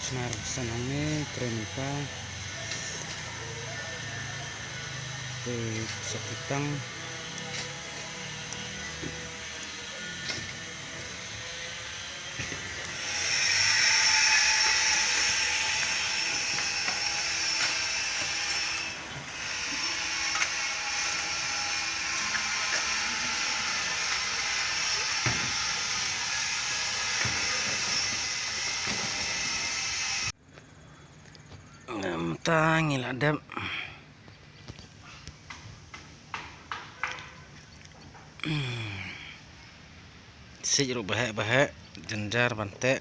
senar sanangnya kremika ke sekitang tangil adab si jeruk bahak jenjar bantek